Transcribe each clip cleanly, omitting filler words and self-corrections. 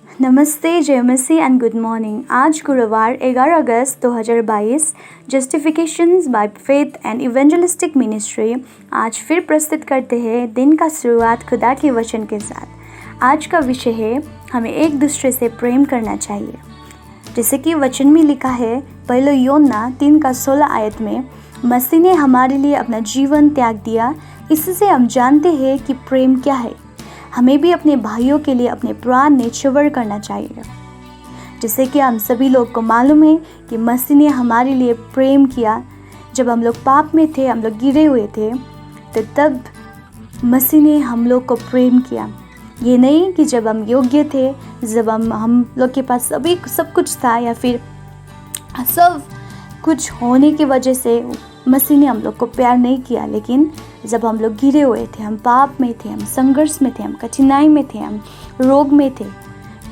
नमस्ते, जय मसीह and good morning. आज गुरुवार 11 अगस्त 2022 justifications by faith and evangelistic ministry आज फिर प्रस्तुत करते हैं दिन का शुरुआत खुदा के वचन के साथ। आज का विषय है हमें एक दूसरे से प्रेम करना चाहिए। जैसे कि वचन में लिखा है पहले यूहन्ना 3:16 में, मसीह ने हमारे लिए अपना जीवन त्याग दिया, इससे हम जानते हैं कि प्रेम क्या है। हमें भी अपने भाइयों के लिए अपने प्राण न्यौछावर करना चाहिए। जैसे कि हम सभी लोग को मालूम है कि मसीह ने हमारे लिए प्रेम किया। जब हम लोग पाप में थे, हम लोग गिरे हुए थे, तो तब मसीह ने हम लोग को प्रेम किया। ये नहीं कि जब हम योग्य थे, जब हम लोग के पास सब कुछ था या फिर सब कुछ होने की वजह से मसीह ने हम लोग को प्यार नहीं किया, लेकिन जब हम लोग गिरे हुए थे, हम पाप में थे, हम संघर्ष में थे, हम कठिनाई में थे, हम रोग में थे,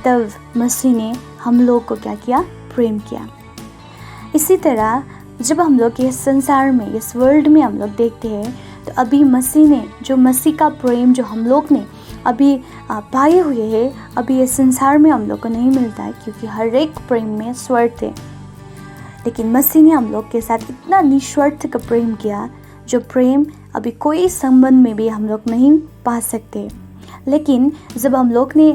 तब मसीह ने हम लोग को क्या किया? प्रेम किया। इसी तरह जब हम लोग इस संसार में, इस वर्ल्ड में हम लोग देखते हैं, तो अभी मसीह का प्रेम जो हम लोग ने अभी पाए हुए हैं, अभी इस संसार में हम लोग को नहीं मिलता है, क्योंकि हर एक प्रेम में स्वार्थ है। लेकिन मसीह ने हम लोग के साथ इतना निस्वार्थ का प्रेम किया, जो प्रेम अभी कोई संबंध में भी हम लोग नहीं पा सकते। लेकिन जब हम लोग ने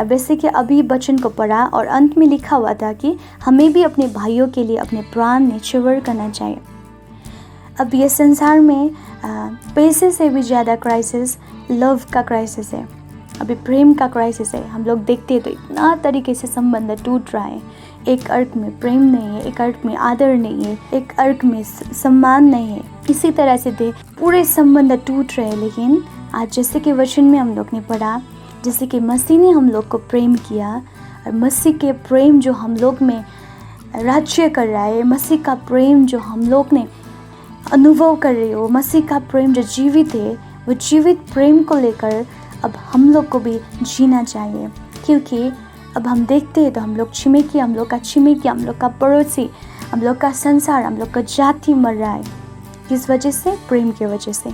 वैसे कि अभी वचन को पढ़ा और अंत में लिखा हुआ था कि हमें भी अपने भाइयों के लिए अपने प्राण न्यौछावर करना चाहिए। अब ये संसार में पैसे से भी ज़्यादा क्राइसिस लव का क्राइसिस है, अभी प्रेम का क्राइसिस है। हम लोग देखते हैं तो इतना तरीके से संबंध टूट रहा है। एक अर्थ में प्रेम नहीं है, एक अर्थ में आदर नहीं है, एक अर्थ में सम्मान नहीं है। इसी तरह से पूरे संबंध टूट रहे हैं। लेकिन आज जैसे कि वचन में हम लोग ने पढ़ा, जैसे कि मसीह ने हम लोग को प्रेम किया, और मसीह के प्रेम जो हम लोग में राज्य कर रहा है, मसीह का प्रेम जो हम लोग ने अनुभव कर रहे हो, मसीह का प्रेम जो जीवित है, वो जीवित प्रेम को लेकर अब हम लोग को भी जीना चाहिए। क्योंकि अब हम देखते हैं तो हम लोग छिमेकी, हम लोग का पड़ोसी, हम लोग का संसार, हम लोग का जाति मर रहा है। किस वजह से? प्रेम की वजह से।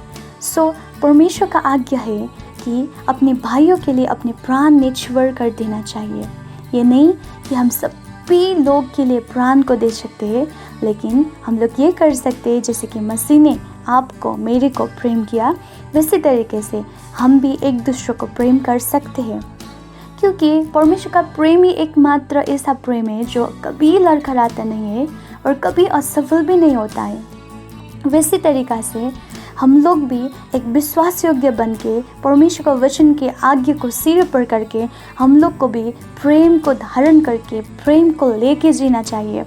परमेश्वर का आज्ञा है कि अपने भाइयों के लिए अपने प्राण न्यौछावर कर देना चाहिए। ये नहीं कि हम सभी लोग के लिए प्राण को दे सकते हैं, लेकिन हम लोग ये कर सकते हैं जैसे कि मसीह ने आपको, मेरे को प्रेम किया, वैसे तरीके से हम भी एक दूसरे को प्रेम कर सकते हैं। क्योंकि परमेश्वर का प्रेम ही एकमात्र ऐसा प्रेम है जो कभी लड़खड़ाता नहीं है और कभी असफल भी नहीं होता है। वैसे तरीक़ा से हम लोग भी एक विश्वास योग्य बन के परमेश्वर का वचन के आज्ञा को सिर पर करके हम लोग को भी प्रेम को धारण करके प्रेम को लेके जीना चाहिए।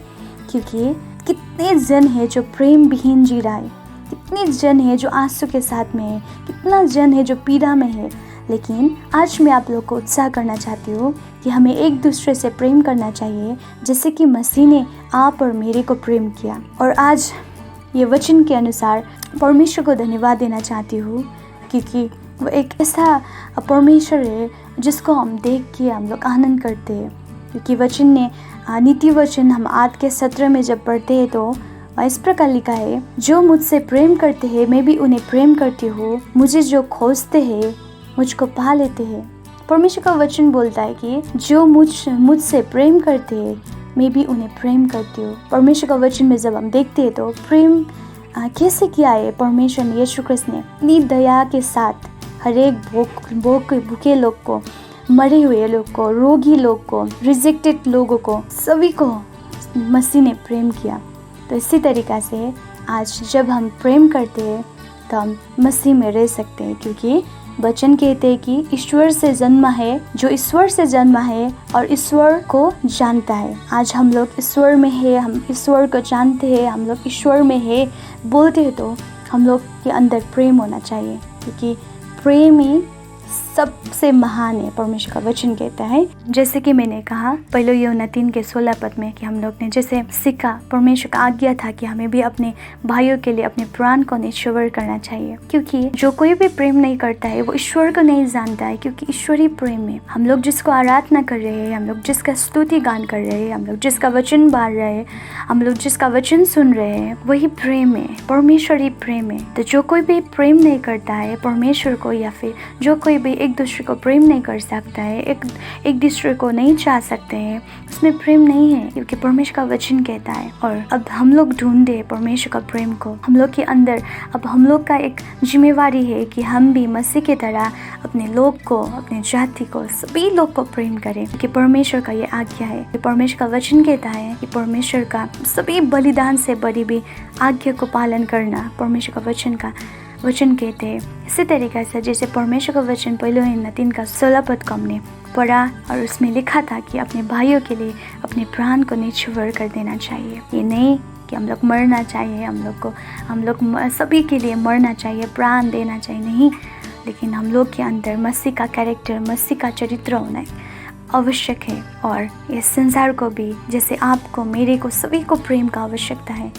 क्योंकि कितने जन है जो प्रेम विहीन जी रहा है, कितने जन है जो आंसू के साथ में है, कितना जन है जो पीड़ा में है। लेकिन आज मैं आप लोग को उत्साह करना चाहती हूँ कि हमें एक दूसरे से प्रेम करना चाहिए, जैसे कि मसीह ने आप और मेरे को प्रेम किया। और आज ये वचन के अनुसार परमेश्वर को धन्यवाद देना चाहती हूँ, क्योंकि वो एक ऐसा परमेश्वर है जिसको हम देख के हम लोग आनंद करते हैं। क्योंकि वचन ने नीति वचन हम आज के सत्र में जब पढ़ते हैं तो इस प्रकार लिखा है, जो मुझसे प्रेम करते हैं मैं भी उन्हें प्रेम करती हूँ, मुझे जो खोजते हैं मुझको पा लेते हैं। परमेश्वर का वचन बोलता है कि जो मुझसे प्रेम करते हैं मैं भी उन्हें प्रेम करती हूँ। परमेश्वर का वचन में जब हम देखते हैं तो प्रेम कैसे किया है परमेश्वर ने, यीशु कृष्ण ने इतनी दया के साथ हर एक भूखे लोग को, मरे हुए लोग को, रोगी लोग को, रिजेक्टेड लोगों को, सभी को मसीह ने प्रेम किया। तो इसी तरीक़ा से आज जब हम प्रेम करते हैं तो हम मसीह में रह सकते हैं। क्योंकि वचन कहते हैं कि ईश्वर से जन्मा है, जो ईश्वर से जन्मा है और ईश्वर को जानता है। आज हम लोग ईश्वर में है, हम ईश्वर को जानते हैं, हम लोग ईश्वर में है बोलते हैं, तो हम लोग के अंदर प्रेम होना चाहिए। क्योंकि प्रेम ही सबसे महान है, परमेश्वर का वचन कहता है। जैसे कि मैंने कहा पहले यूहन्ना 3:16 में कि हम लोग ने जैसे सीखा, परमेश्वर का आज्ञा था कि हमें भी अपने भाइयों के लिए अपने प्राण को न्यौछावर करना चाहिए। क्योंकि जो कोई भी प्रेम नहीं करता है वो ईश्वर को नहीं जानता है, क्योंकि ईश्वर ही प्रेम है। हम लोग जिसको आराधना कर रहे हैं, हम लोग जिसका स्तुति गान कर रहे हैं, हम लोग जिसका वचन बार रहे हैं, हम लोग जिसका वचन सुन रहे हैं, वही प्रेम है, परमेश्वर ही प्रेम है। तो जो कोई भी प्रेम नहीं करता है परमेश्वर को, या फिर जो कोई भी एक दूसरे को प्रेम नहीं कर सकता है, एक दूसरे को नहीं चाह सकते हैं, उसमें प्रेम नहीं है, क्योंकि परमेश्वर का वचन कहता है। और अब हम लोग ढूंढे परमेश्वर का प्रेम को हम लोग के अंदर। अब हम लोग का एक जिम्मेवारी है कि हम भी मसीह की तरह अपने लोग को, अपने जाति को, सभी लोग को प्रेम करें, कि परमेश्वर का ये आज्ञा है। कि परमेश्वर का वचन कहता है कि परमेश्वर का सभी बलिदान से बड़ी भी आज्ञा को पालन करना परमेश्वर का वचन कहते हैं। इसी तरीके से जैसे परमेश्वर का वचन पहले 3:16 पद को हमने पढ़ा और उसमें लिखा था कि अपने भाइयों के लिए अपने प्राण को निछावर कर देना चाहिए। ये नहीं कि हम लोग मरना चाहिए, हम लोग सभी के लिए मरना चाहिए, प्राण देना चाहिए, नहीं, लेकिन हम लोग के अंदर मसीह का कैरेक्टर, मसीह का चरित्र होना आवश्यक है। और इस संसार को भी, जैसे आपको, मेरे को, सभी को प्रेम का आवश्यकता है।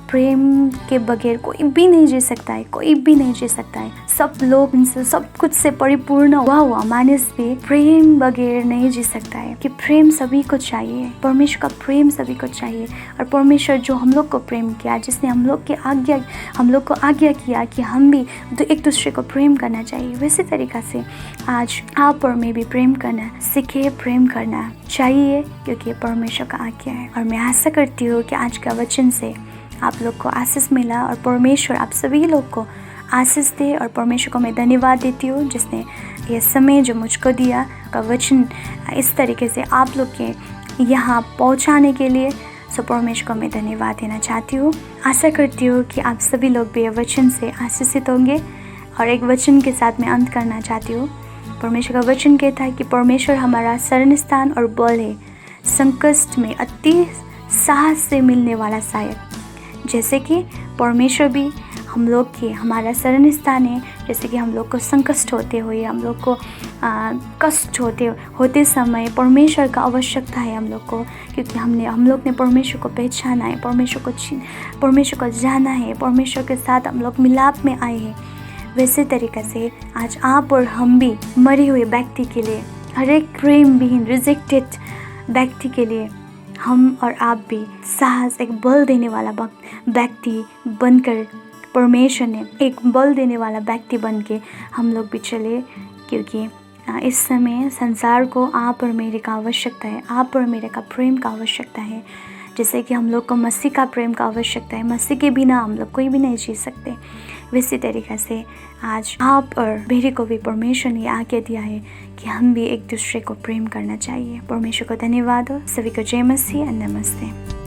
प्रेम के बगैर कोई भी नहीं जी सकता है, कोई भी नहीं जी सकता है। सब लोग इनसे सब कुछ से परिपूर्ण हुआ मानस भी प्रेम बगैर नहीं जी सकता है, कि प्रेम सभी को चाहिए, परमेश्वर का प्रेम सभी को चाहिए। और परमेश्वर जो हम लोग को प्रेम किया, जिसने हम लोग को आज्ञा किया कि हम भी एक दूसरे को प्रेम करना चाहिए, वैसे तरीक़ा से आज आप और मैं भी प्रेम करना सीखे, प्रेम करना चाहिए, क्योंकि परमेश्वर का आज्ञा है। और मैं आशा करती हूँ कि आज का वचन से आप लोग को आशीष मिला और परमेश्वर आप सभी लोग को आशीष दे। और परमेश्वर को मैं धन्यवाद देती हूँ जिसने ये समय जो मुझको दिया का वचन इस तरीके से आप लोग के यहाँ पहुँचाने के लिए। सो परमेश्वर को मैं धन्यवाद देना चाहती हूँ। आशा करती हूँ कि आप सभी लोग भी ये वचन से आशीषित होंगे। और एक वचन के साथ मैं अंत करना चाहती हूँ। परमेश्वर का वचन कहता है कि परमेश्वर हमारा शरण स्थान और बल है, संकट में अति साहस से मिलने वाला सहायक। जैसे कि परमेश्वर भी हम लोग के हमारा शरण स्थान है, जैसे कि हम लोग को संकट होते हुए, हम लोग को कष्ट होते समय परमेश्वर का आवश्यकता है हम लोग को, क्योंकि हम लोग ने परमेश्वर को पहचाना है, परमेश्वर को जाना है, परमेश्वर के साथ हम लोग मिलाप में आए हैं। वैसे तरीक़े से आज आप और हम भी मरे हुए व्यक्ति के लिए, हर एक प्रेम विहीन रिजेक्टेड व्यक्ति के लिए हम और आप भी साहस, एक बल देने वाला व्यक्ति बनकर, परमेश्वर ने एक बल देने वाला व्यक्ति बन के हम लोग भी चले, क्योंकि इस समय संसार को आप और मेरे का आवश्यकता है, आप और मेरे का प्रेम का आवश्यकता है। जैसे कि हम लोग को मसीह का प्रेम का आवश्यकता है, मसीह के बिना हम लोग कोई भी नहीं जी सकते। वैसे तरीक़े से आज आप और मेरे को भी परमेश्वर ने आज्ञा दिया है कि हम भी एक दूसरे को प्रेम करना चाहिए। परमेश्वर को धन्यवाद हो। सभी को जय मसीह और नमस्ते।